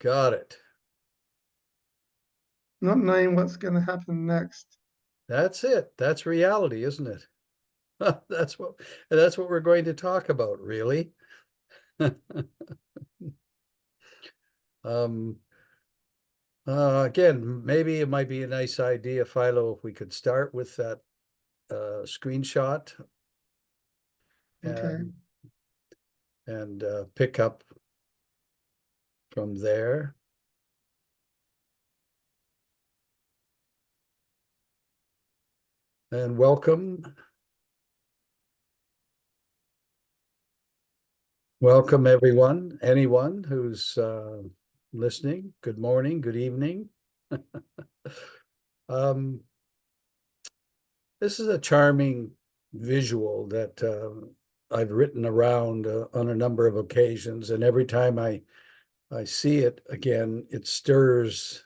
Got it. Not knowing what's going to happen next. That's it. That's reality, isn't it? That's what we're going to talk about, really. Um, Again, maybe it might be a nice idea, Philo, if we could start with that screenshot Okay. and pick up from there. And welcome everyone, anyone who's listening. Good morning, good evening. Um, this is a charming visual that I've written around on a number of occasions, and every time I see it again, it stirs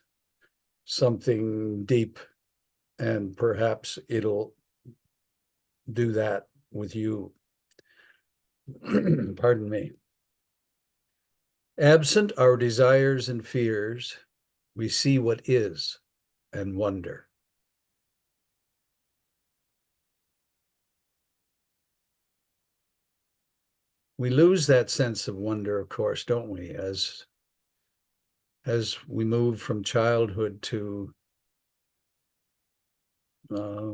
something deep, and perhaps it'll do that with you. Pardon me. Absent our desires and fears, we see what is and wonder. We lose that sense of wonder, of course, don't we, as we move from childhood to uh,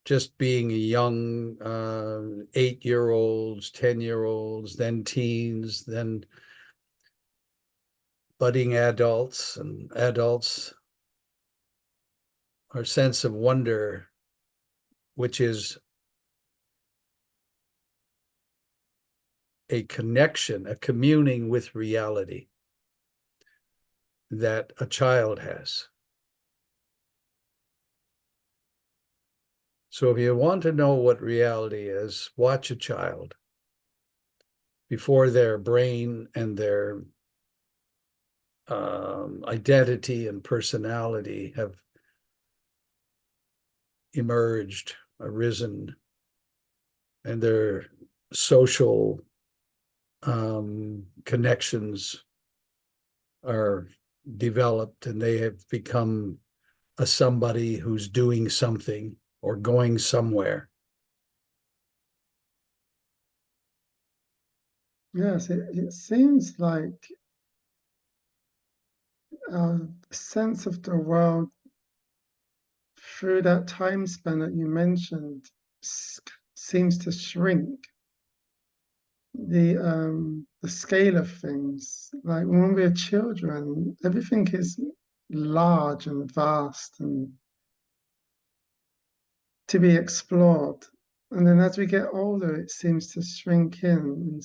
just being a young 8-year-olds, 10-year-olds, then teens, then budding adults and adults. Our sense of wonder, which is a connection, a communing with reality that a child has. So if you want to know what reality is, watch a child before their brain and their identity and personality have emerged, arisen, and their social connections are developed, and they have become a somebody who's doing something or going somewhere. Yes, it seems like our sense of the world through that time span that you mentioned seems to shrink. The scale of things, like when we're children, everything is large and vast and to be explored. And then as we get older, it seems to shrink in. And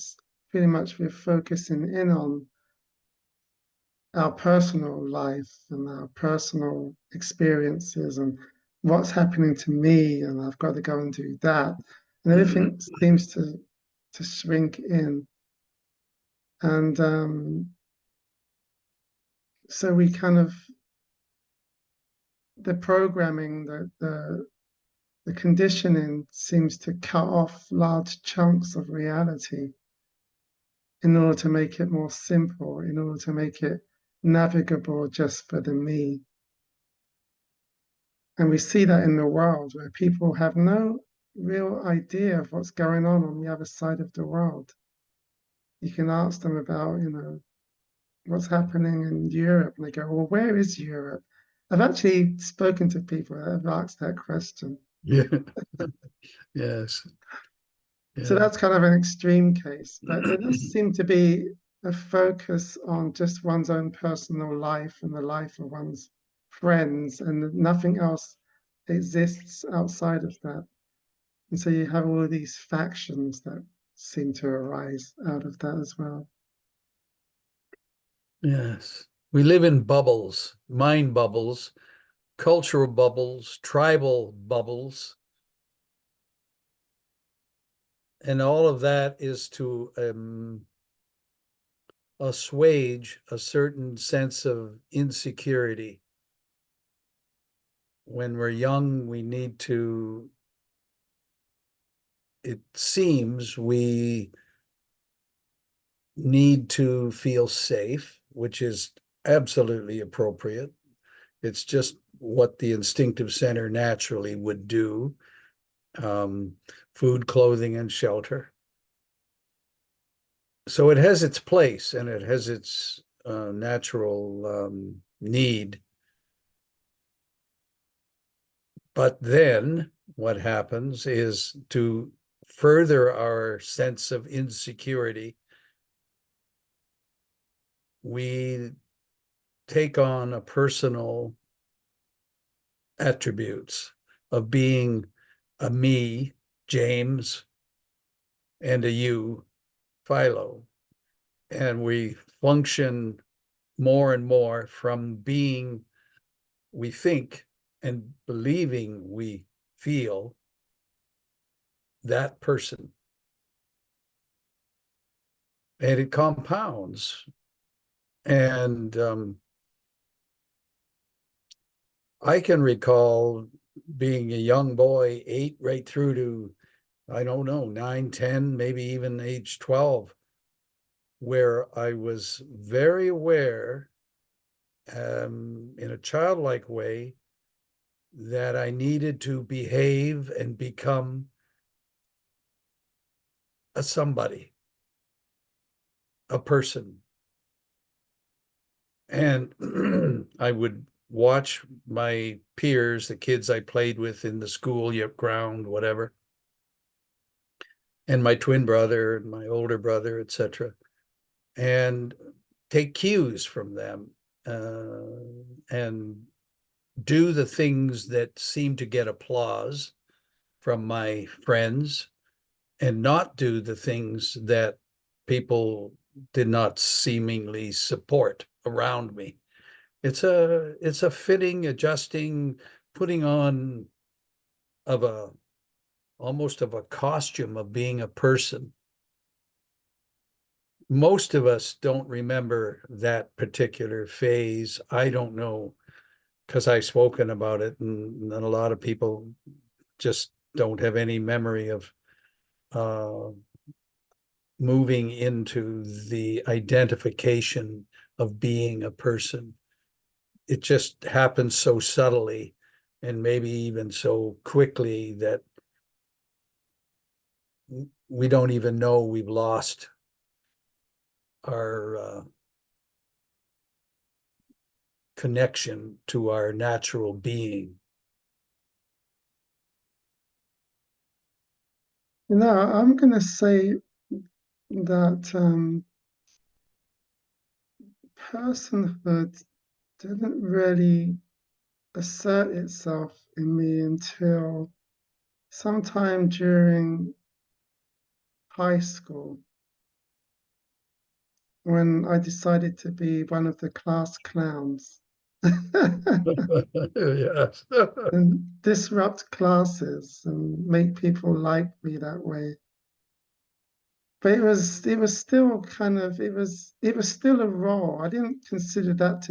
pretty much we're focusing in on our personal life and our personal experiences and what's happening to me, and I've got to go and do that. And everything seems to shrink in. And so we kind of the programming, the conditioning seems to cut off large chunks of reality in order to make it more simple, in order to make it navigable just for the me. And we see that in the world where people have no real idea of what's going on the other side of the world. You can ask them about, what's happening in Europe, and they go, well, where is Europe? I've actually spoken to people that have asked that question. Yeah. Yes. So Yeah. that's kind of an extreme case, but there does seem to be a focus on just one's own personal life and the life of one's friends, and nothing else exists outside of that. And so you have all of these factions that seem to arise out of that as well. Yes. We live in bubbles, mind bubbles, cultural bubbles, tribal bubbles, and all of that is to assuage a certain sense of insecurity. When we're young, we need to, it seems, we need to feel safe, which is absolutely appropriate. It's just what the instinctive center naturally would do. Um, Food, clothing, and shelter. So it has its place and it has its natural need. But then what happens is to further our sense of insecurity, we take on a personal attributes of being a me, James, and a you, Philo. And we function more and more from being, we think, and believing we feel that person. And it compounds. And I can recall being a young boy, 8 right through to, I don't know, 9, 10, maybe even age 12, where I was very aware in a childlike way that I needed to behave and become a somebody, a person. And I would watch my peers, the kids I played with in the school ground, whatever, and my twin brother and my older brother, etc., and take cues from them and do the things that seem to get applause from my friends and not do the things that people did not seemingly support around me. It's a fitting, adjusting, putting on of a almost of a costume of being a person. Most of us don't remember that particular phase. I don't know because I've spoken about it, and a lot of people just don't have any memory of uh, moving into the identification of being a person. It just happens so subtly and maybe even so quickly that we don't even know we've lost our connection to our natural being. I'm going to say that personhood didn't really assert itself in me until sometime during high school when I decided to be one of the class clowns Yes. and disrupt classes and make people like me that way. But it was still kind of it was still a role. I didn't consider that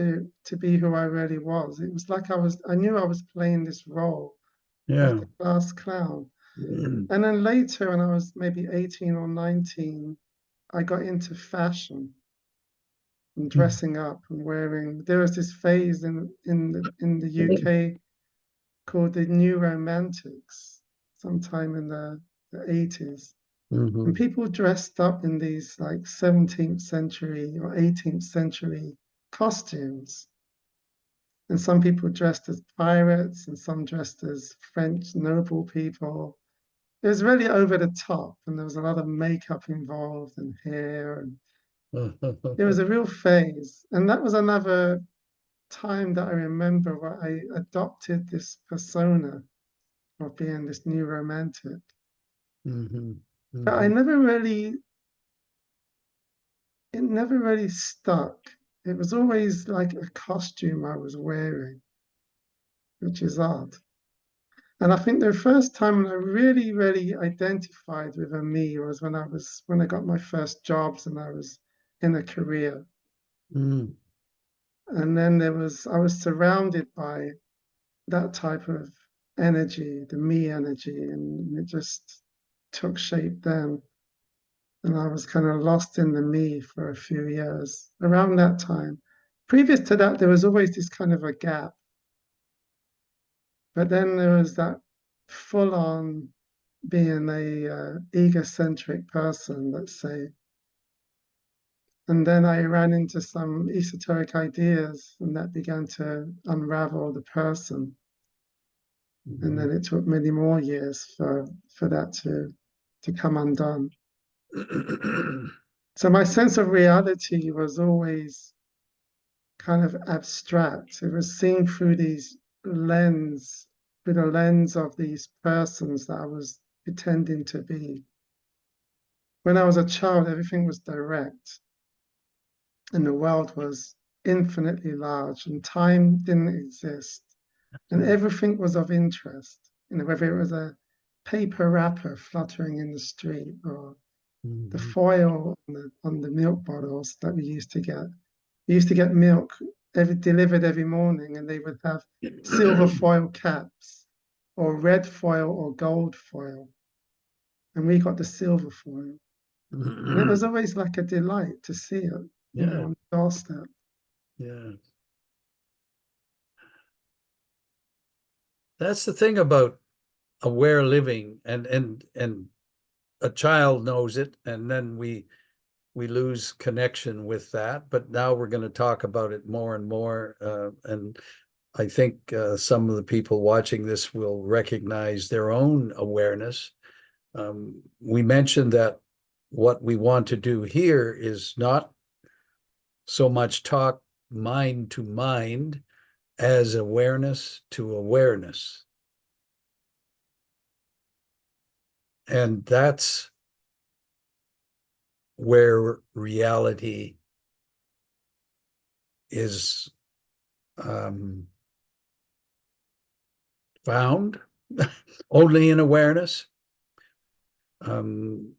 to be who I really was. It was like I knew I was playing this role of Yeah. the class clown. And then later, when I was maybe 18 or 19, I got into fashion and dressing up and wearing. There was this phase in the UK called the New Romantics, sometime in the 80s. And Mhm. people dressed up in these like 17th century or 18th century costumes. And some people dressed as pirates and some dressed as French noble people. It was really over the top, and there was a lot of makeup involved and hair, and it was a real phase. And that was another time that I remember where I adopted this persona of being this new romantic. Mhm. But I Mhm. never really, it never really stuck. It was always like a costume I was wearing, which is odd. And I think the first time I really, really identified with a me was when I got my first jobs and I was in a career. Mhm. And then I was surrounded by that type of energy, the me energy, and it just took shape then. and I was kind of lost in the me for a few years around that time. Previous to that, there was always this kind of a gap, but then there was that full on being a egocentric person, let's say. And then I ran into some esoteric ideas, and that began to unravel the person. And Mhm. then it took many more years for that to come undone. So my sense of reality was always kind of abstract. It was seen through through the lens of these persons that I was pretending to be. When I was a child, everything was direct, and the world was infinitely large, and time didn't exist, and Right. everything was of interest. You know, whether it was a paper wrapper fluttering in the street or the Mhm. foil on the milk bottles that we used to get. We used to get milk delivered every morning, and they would have silver foil caps, or red foil, or gold foil, and we got the silver foil. And it was always like a delight to see it, you know, Yeah, on the doorstep. yeah. That's the thing about aware living, and a child knows it, and then we lose connection with that. But now we're going to talk about it more and more, and I think some of the people watching this will recognize their own awareness. We mentioned that what we want to do here is not so much talk mind to mind as awareness to awareness. And that's where reality is um, found, only in awareness. Um,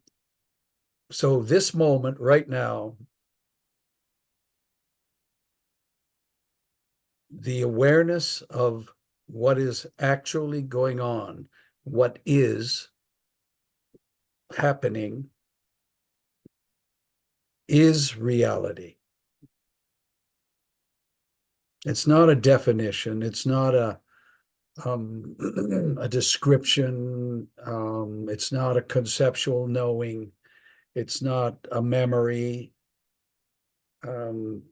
so, this moment right now, the awareness of what is actually going on, what is happening, is reality. It's not a definition. It's not a description. It's not a conceptual knowing. It's not a memory. Um,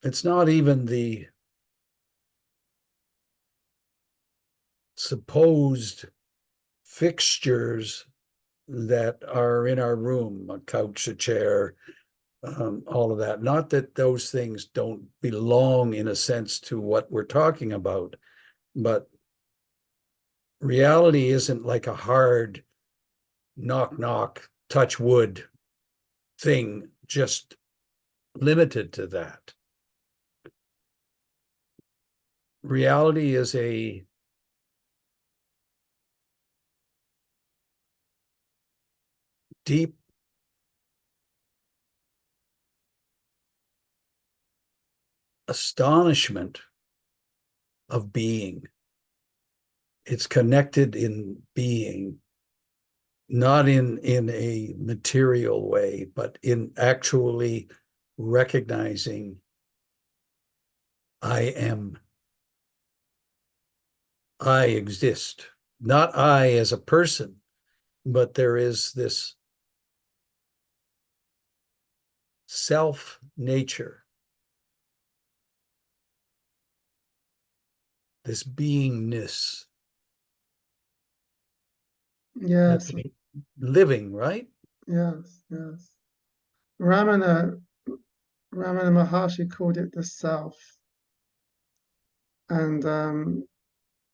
it's not even the supposed fixtures that are in our room, a couch, a chair, all of that. Not that those things don't belong in a sense to what we're talking about, but reality isn't like a hard knock, knock, touch wood thing, just limited to that. Reality is a deep astonishment of being. It's connected in being, not in a material way, but in actually recognizing I am, I exist. Not I as a person, but there is this self nature, this beingness Yes, happening, living, right? yes, yes. Ramana, Ramana Maharshi called it the self, and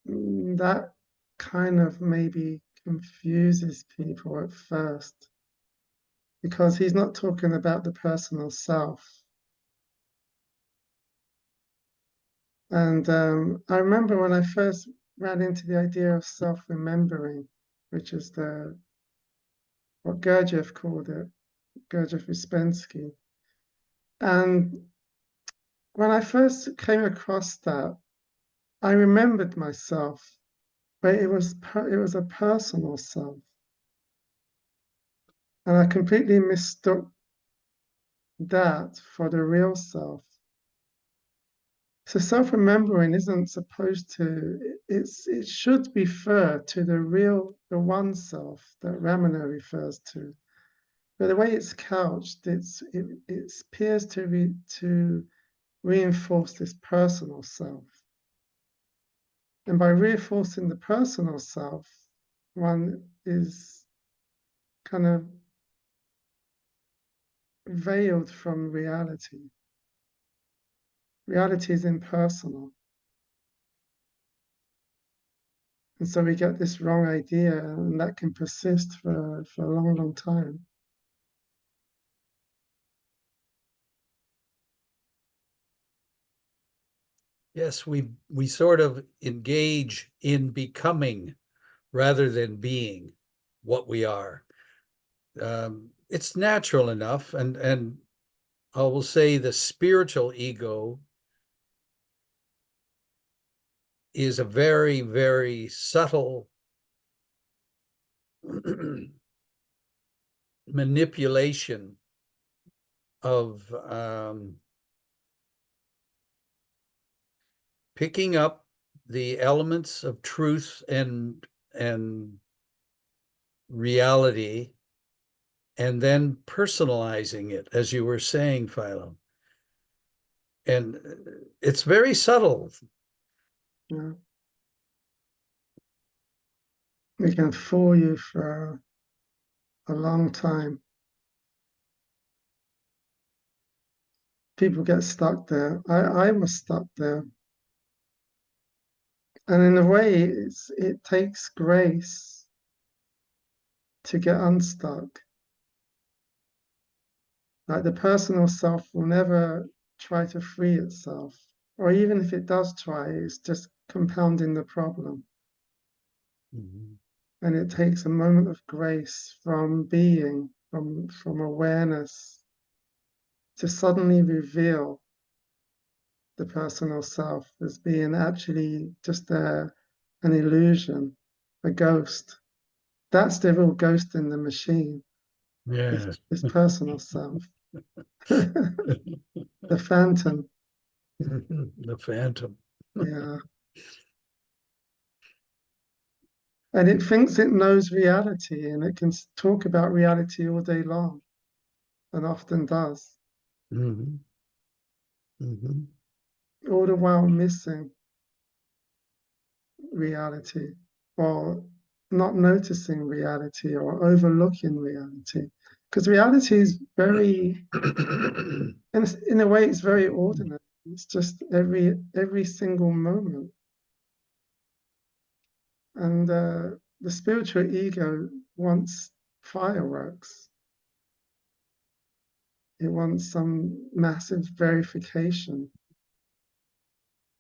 that kind of maybe confuses people at first because he's not talking about the personal self. And I remember when I first ran into the idea of self-remembering, which is the what Gurdjieff called it, Gurdjieff Uspensky. And when I first came across that, I remembered myself, but it was a personal self. And I completely mistook that for the real self. So self-remembering isn't supposed to, it should refer to the real, the one self that Ramana refers to. But the way it's couched, it appears to reinforce this personal self. And by reinforcing the personal self, one is kind of veiled from reality. Reality is impersonal. And so we get this wrong idea, and that can persist for a long, long time. Yes, we sort of engage in becoming rather than being what we are. It's natural enough, and I will say the spiritual ego is a very, very subtle manipulation of picking up the elements of truth and reality and then personalizing it, as you were saying, Philo. And it's very subtle. Yeah. We can fool you for a long time. People get stuck there. I was stuck there. And in a way, it takes grace to get unstuck. Like the personal self will never try to free itself. Or even if it does try, it's just compounding the problem. Mhm. And it takes a moment of grace from being, from awareness, to suddenly reveal the personal self as being actually just an illusion, a ghost. That's the real ghost in the machine, Yes. is personal self, the phantom. The phantom. Yeah. And it thinks it knows reality and it can talk about reality all day long and often does, Mhm. Mhm. all the while missing reality or not noticing reality or overlooking reality. Because reality is very, in a way, it's very ordinary. It's just every single moment. And the spiritual ego wants fireworks. It wants some massive verification.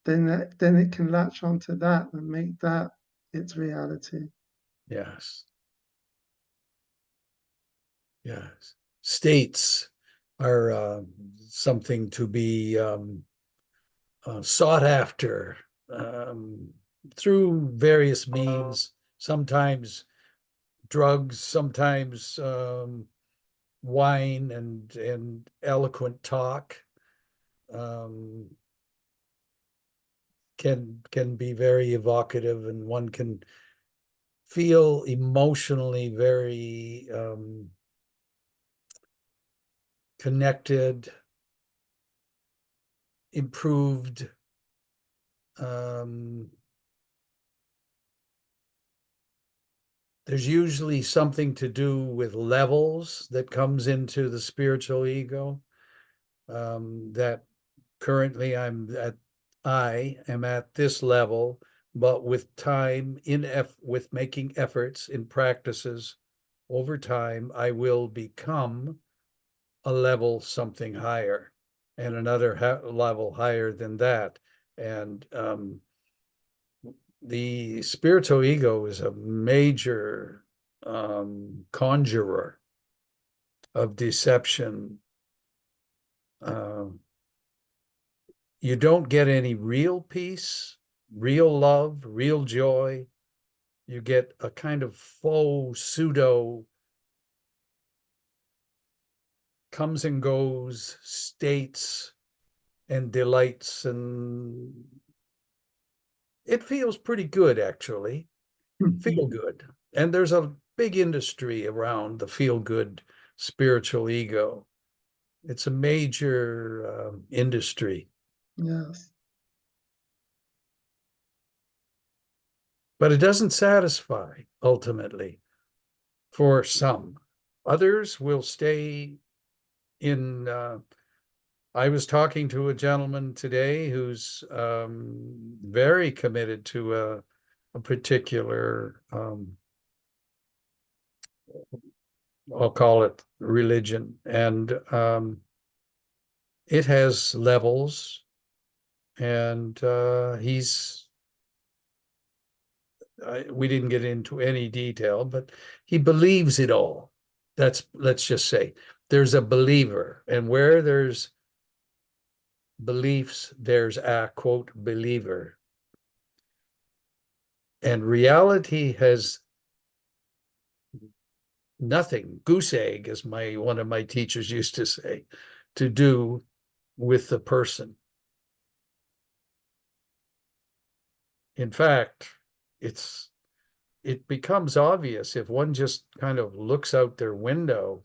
Then it can latch onto that and make that its reality. Yes. Yes. States are something to be sought after um, through various means, sometimes drugs, sometimes wine and eloquent talk um, can be very evocative, and one can feel emotionally very connected, improved. Um, there's usually something to do with levels that comes into the spiritual ego that currently I am at this level, but with time with making efforts in practices over time, I will become a level something higher and another level higher than that. And the spiritual ego is a major conjurer of deception. Uh, you don't get any real peace, real love, real joy. You get a kind of faux pseudo comes and goes, states and delights, and it feels pretty good, actually. Feel good. And there's a big industry around the feel good spiritual ego. It's a major industry, Yes. but it doesn't satisfy ultimately for some. Others will stay in. I was talking to a gentleman today who's very committed to a particular, I'll call it religion, and it has levels, and we didn't get into any detail, but he believes it all. Let's just say there's a believer, and where there's beliefs, there's a quote believer. And reality has nothing, goose egg, as my one of my teachers used to say, to do with the person. In fact, it becomes obvious if one just kind of looks out their window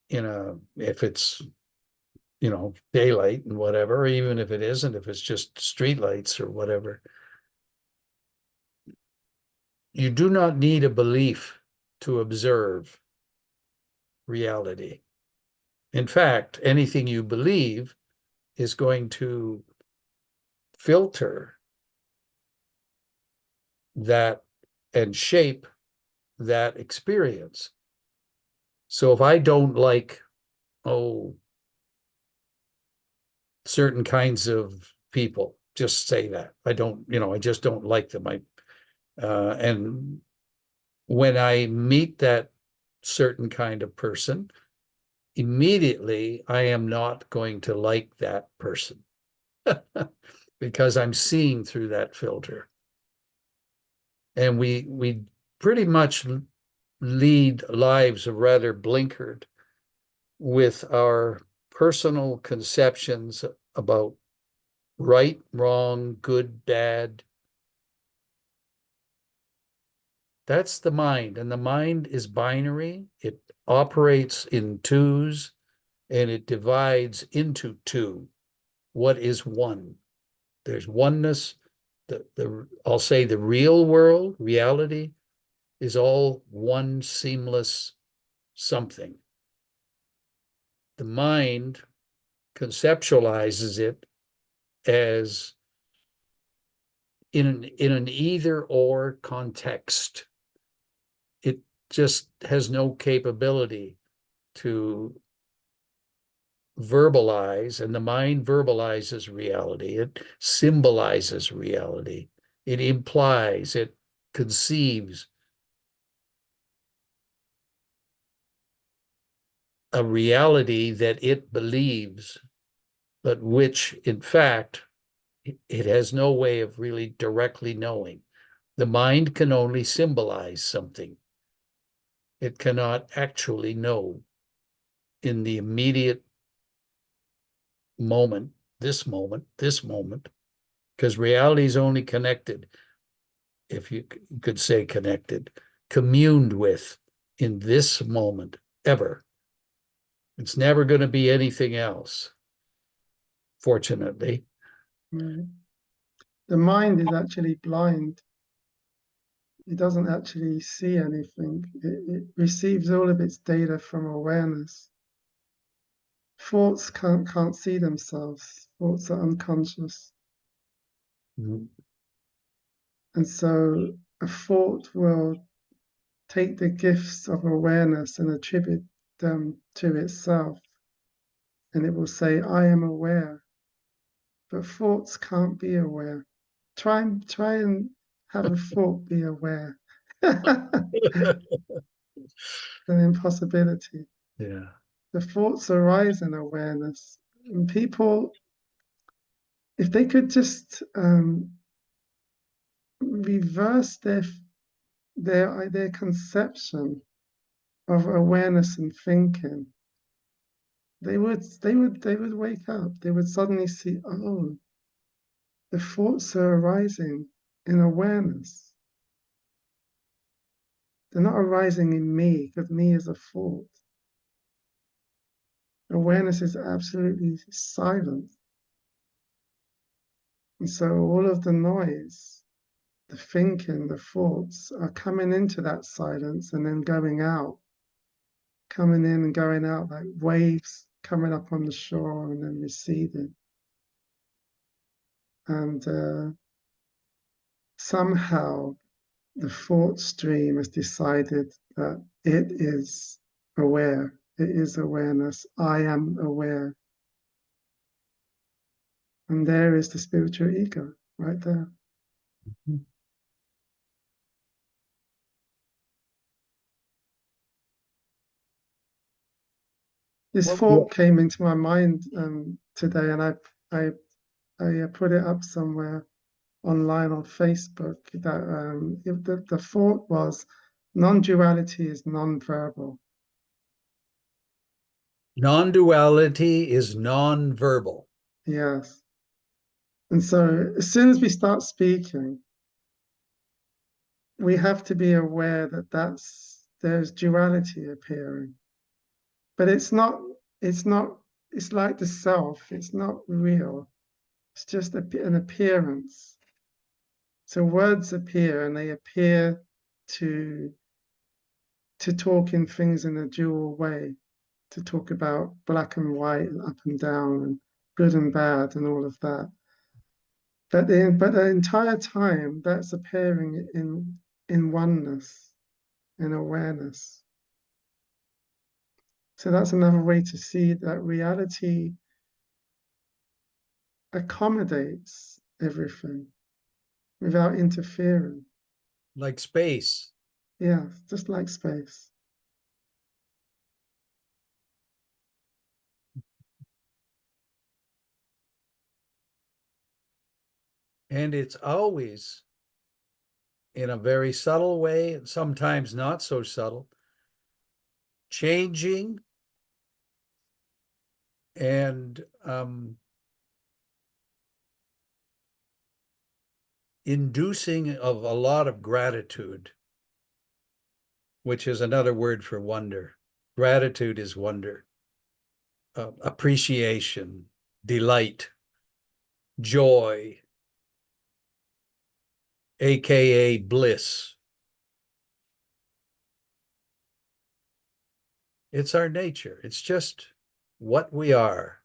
if it's daylight and whatever, or even if it isn't, if it's just street lights or whatever. You do not need a belief to observe reality. In fact, anything you believe is going to filter that and shape that experience. So if I don't like, oh, certain kinds of people, just say that. I just don't like them. And when I meet that certain kind of person, immediately I am not going to like that person because I'm seeing through that filter. And we pretty much lead lives rather blinkered with our personal conceptions about right, wrong, good, bad. That's the mind, and the mind is binary. It operates in twos, and it divides into two. What is one? There's oneness. I'll say the real world, reality, is all one seamless something. The mind conceptualizes it as in an either or context. It just has no capability to verbalize, and the mind verbalizes reality. It symbolizes reality. It implies, it conceives a reality that it believes, but which, in fact, it has no way of really directly knowing. The mind can only symbolize something. It cannot actually know in the immediate moment, this moment, because reality is only connected, if you could say connected, communed with in this moment ever. It's never going to be anything else, fortunately. Right. The mind is actually blind. It doesn't actually see anything. It receives all of its data from awareness. Thoughts can't see themselves. Thoughts are unconscious. Mm-hmm. And so a thought will take the gifts of awareness and attribute them to itself. And it will say, I am aware. But thoughts can't be aware. Try and have a thought be aware. An impossibility. Yeah. The thoughts arise in awareness. And people, if they could just reverse their conception of awareness and thinking, they would wake up. They would suddenly see, oh, the thoughts are arising in awareness. They're not arising in me because me is a thought. Awareness is absolutely silent. And so all of the noise, the thinking, the thoughts are coming into that silence and then going out, coming in and going out like waves coming up on the shore and then receding. And somehow the thought stream has decided that it is aware, it is awareness, I am aware. And there is the spiritual ego right there. This Well, yeah. thought came into my mind today, and I put it up somewhere online on Facebook. That if the thought was non-duality is non-verbal. Non-duality is non-verbal. Yes, and so as soon as we start speaking, we have to be aware that there's duality appearing, but it's not it's like the self. It's not real. It's just an appearance. So words appear and they appear to talk in things in a dual way, to talk about black and white and up and down and good and bad and all of that. But the entire time that's appearing in oneness, in awareness. So that's another way to see that reality accommodates everything without interfering. Like space. Yeah, just like space. And it's always in a very subtle way, and sometimes not so subtle, changing and inducing of a lot of gratitude, which is another word for wonder. Gratitude is wonder, appreciation, delight, joy, aka bliss. It's our nature. It's just what we are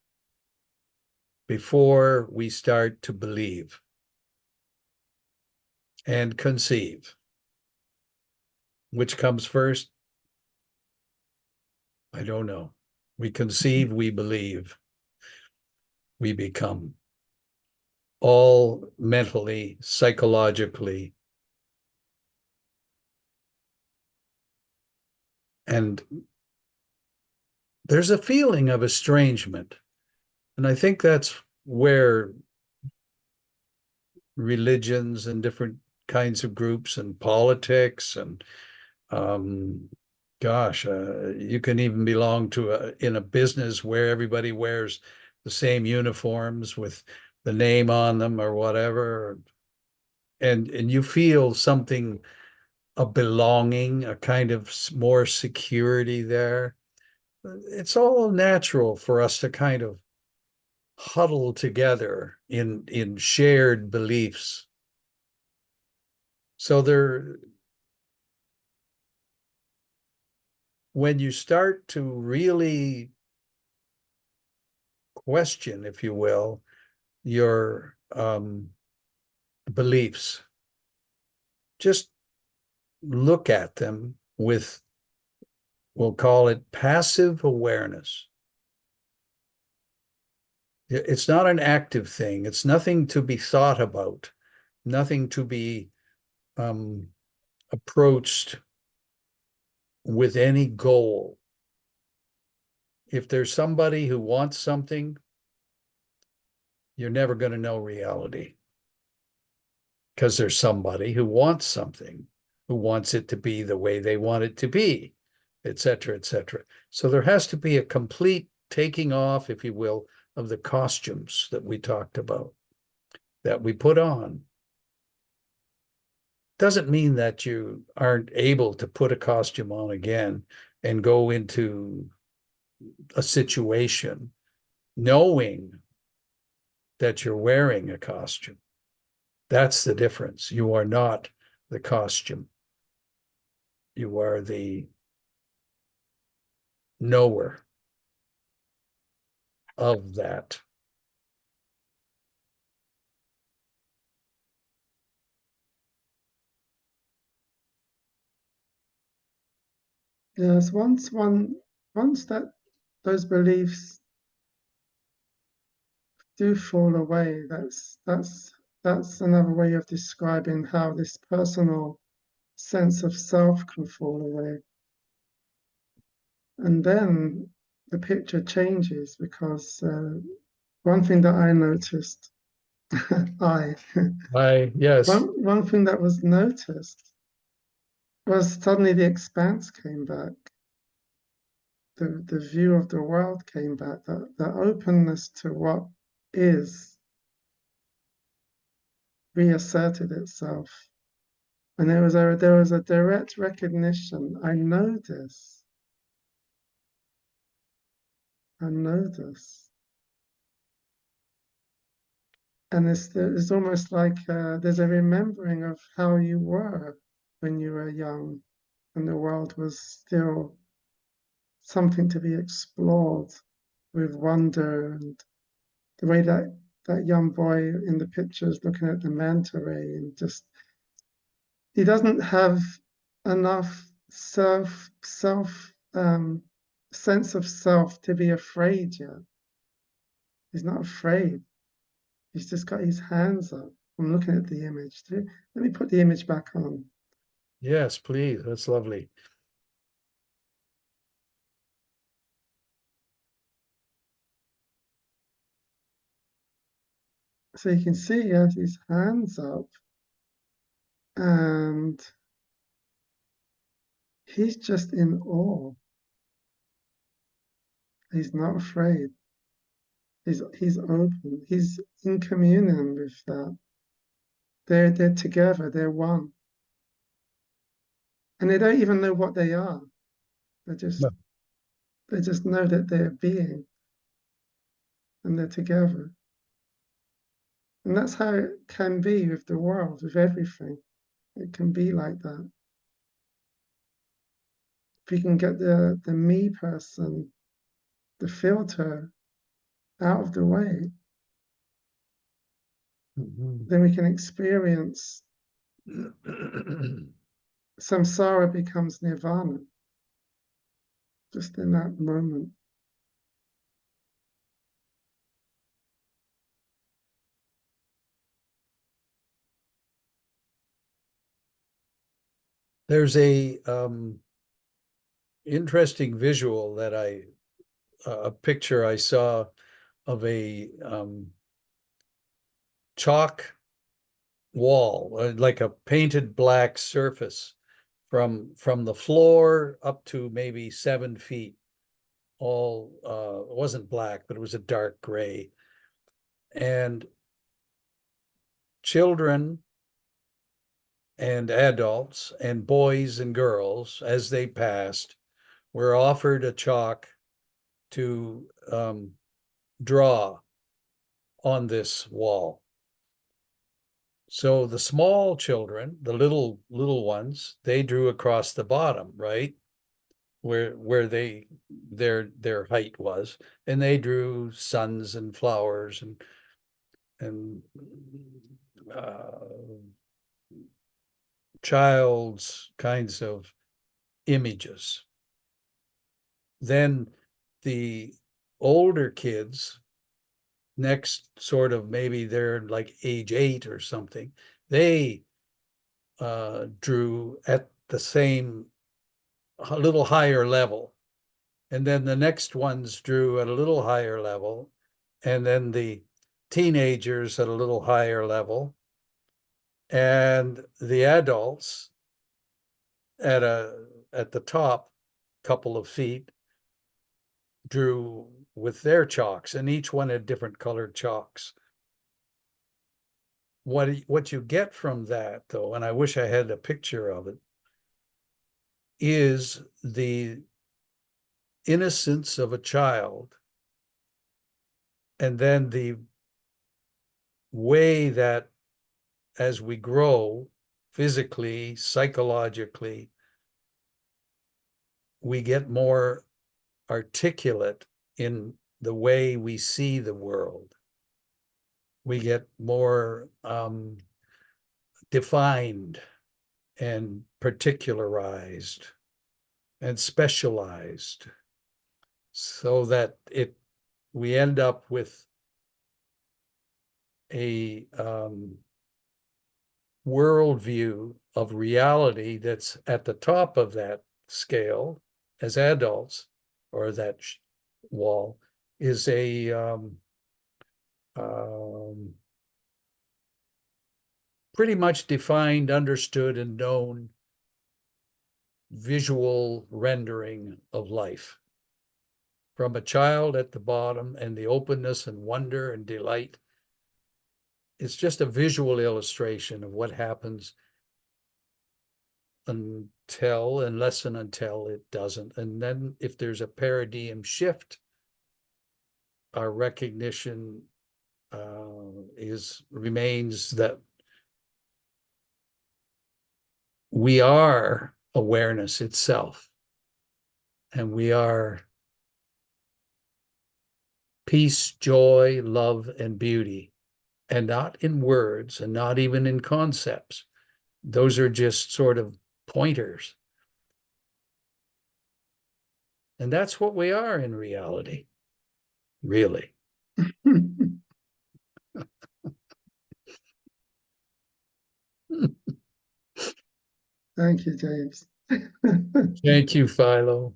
before we start to believe and conceive. Which comes first? I don't know. We conceive, we believe, we become, all mentally, psychologically. And there's a feeling of estrangement. And I think that's where religions and different kinds of groups and politics and um, you can even belong to in a business where everybody wears the same uniforms with the name on them or whatever, and you feel something, a belonging, a kind of more security there. It's all natural for us to kind of huddle together in shared beliefs. So there, when you start to really question, if you will, your beliefs, just look at them with, we'll call it passive awareness. It's not an active thing. It's nothing to be thought about, nothing to be um, approached with any goal. If there's somebody who wants something, you're never going to know reality because there's somebody who wants something, who wants it to be the way they want it to be, et cetera, et cetera. So there has to be a complete taking off, if you will, of the costumes that we talked about, that we put on. Doesn't mean that you aren't able to put a costume on again and go into a situation knowing that you're wearing a costume. That's the difference. You are not the costume. You are the knower of that. Yes, once that those beliefs do fall away, that's another way of describing how this personal sense of self can fall away. And then the picture changes because one thing that I noticed, I Yes, one thing that was noticed was suddenly the expanse came back, the view of the world came back, the openness to what is reasserted itself. And there was a direct recognition. I know this. And it's almost like there's a remembering of how you were when you were young and the world was still something to be explored with wonder, and the way that young boy in the picture is looking at the manta ray, and just he doesn't have enough sense of self to be afraid yet. He's not afraid. He's just got his hands up. I'm looking at the image. Let me put the image back on. yes, please. That's lovely. So you can see he has his hands up and he's just in awe. He's not afraid. He's open. He's in communion with that. They're together. They're one, and they don't even know what they are. They just No. they just know that they're being and they're together. And that's how it can be with the world, with everything. It can be like that. If we can get the me person, the filter out of the way, Mhm. then we can experience samsara becomes nirvana just in that moment. There's a interesting visual that a picture I saw of a chalk wall, like a painted black surface from the floor up to maybe 7 feet. All it wasn't black, but it was a dark gray. And children and adults and boys and girls, as they passed, were offered a chalk to draw on this wall. So the small children, the little ones, they drew across the bottom, right? Where their height was, and they drew suns and flowers and uh, child's kinds of images. Then the older kids, next sort of maybe they're like age 8 or something, they drew at the same a little higher level. And then the next ones drew at a little higher level. And then the teenagers at a little higher level. And the adults at the top couple of feet drew with their chalks, and each one had different colored chalks. What you get from that, though, and I wish I had a picture of it, is the innocence of a child, and then the way that as we grow physically, psychologically, we get more articulate in the way we see the world. We get more defined and particularized and specialized, so that we end up with a worldview of reality that's at the top of that scale as adults, or that wall is a um, pretty much defined, understood, and known visual rendering of life from a child at the bottom, and the openness and wonder and delight. It's just a visual illustration of what happens unless and until it doesn't. And then if there's a paradigm shift, our recognition remains that we are awareness itself, and we are peace, joy, love, and beauty, and not in words and not even in concepts. Those are just sort of pointers. And that's what we are in reality, really. Thank you, James. Thank you, Philo.